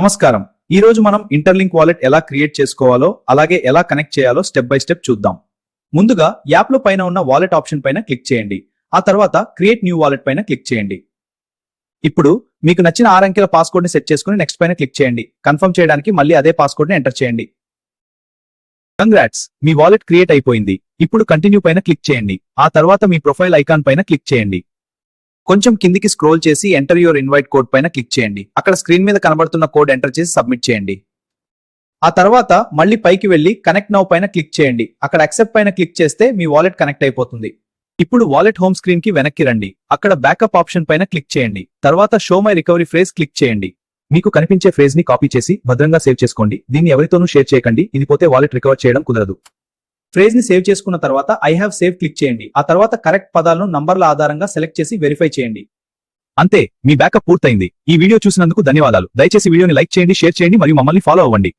నమస్కారం. ఈ రోజు మనం ఇంటర్లింక్ వాలెట్ ఎలా క్రియేట్ చేసుకోవాలో అలాగే ఎలా కనెక్ట్ చేయాలో స్టెప్ బై స్టెప్ చూద్దాం. ముందుగా యాప్ లో పైన ఉన్న వాలెట్ ఆప్షన్ పైన క్లిక్ చేయండి. ఆ తర్వాత క్రియేట్ న్యూ వాలెట్ పైన క్లిక్ చేయండి. ఇప్పుడు మీకు నచ్చిన 6 అంకెల పాస్వర్డ్ ని సెట్ చేసుకుని నెక్స్ట్ పైన క్లిక్ చేయండి. కన్ఫర్మ్ చేయడానికి మళ్ళీ అదే పాస్వర్డ్ ని ఎంటర్ చేయండి. కంగ్రాట్స్, మీ వాలెట్ క్రియేట్ అయిపోయింది. ఇప్పుడు కంటిన్యూ పైన క్లిక్ చేయండి. ఆ తర్వాత మీ ప్రొఫైల్ ఐకాన్ పైన క్లిక్ చేయండి. కొంచెం కిందికి స్క్రోల్ చేసి ఎంటర్ యువర్ ఇన్వైట్ కోడ్ పైన క్లిక్ చేయండి. అక్కడ స్క్రీన్ మీద కనబడుతున్న కోడ్ ఎంటర్ చేసి సబ్మిట్ చేయండి. ఆ తర్వాత మళ్ళీ పైకి వెళ్లి కనెక్ట్ నౌ పైన క్లిక్ చేయండి. అక్కడ యాక్సెప్ట్ పైన క్లిక్ చేస్తే మీ వాలెట్ కనెక్ట్ అయిపోతుంది. ఇప్పుడు వాలెట్ హోమ్ స్క్రీన్ కి వెనక్కి రండి. అక్కడ బ్యాకప్ ఆప్షన్ పైన క్లిక్ చేయండి. తర్వాత show my recovery phrase click చేయండి. మీకు కనిపించే ఫ్రేజ్ ని కాపీ చేసి భద్రంగా సేవ్ చేసుకోండి. దీన్ని ఎవరితోనూ షేర్ చేయకండి, ఇది పోతే వాలెట్ రికవర్ చేయడం కుదరదు. ఫ్రేజ్ ని సేవ్ చేసుకున్న తర్వాత ఐ హావ్ సేవ్ క్లిక్ చేయండి. ఆ తర్వాత కరెక్ట్ పదాలను నంబర్ల ఆధారంగా సెలెక్ట్ చేసి వెరిఫై చేయండి. అంతే, మీ బ్యాకప్ పూర్తయింది. ఈ వీడియో చూసినందుకు ధన్యవాదాలు. దయచేసి వీడియోని లైక్ చేయండి, షేర్ చేయండి మరియు మమ్మల్ని ఫాలో అవ్వండి.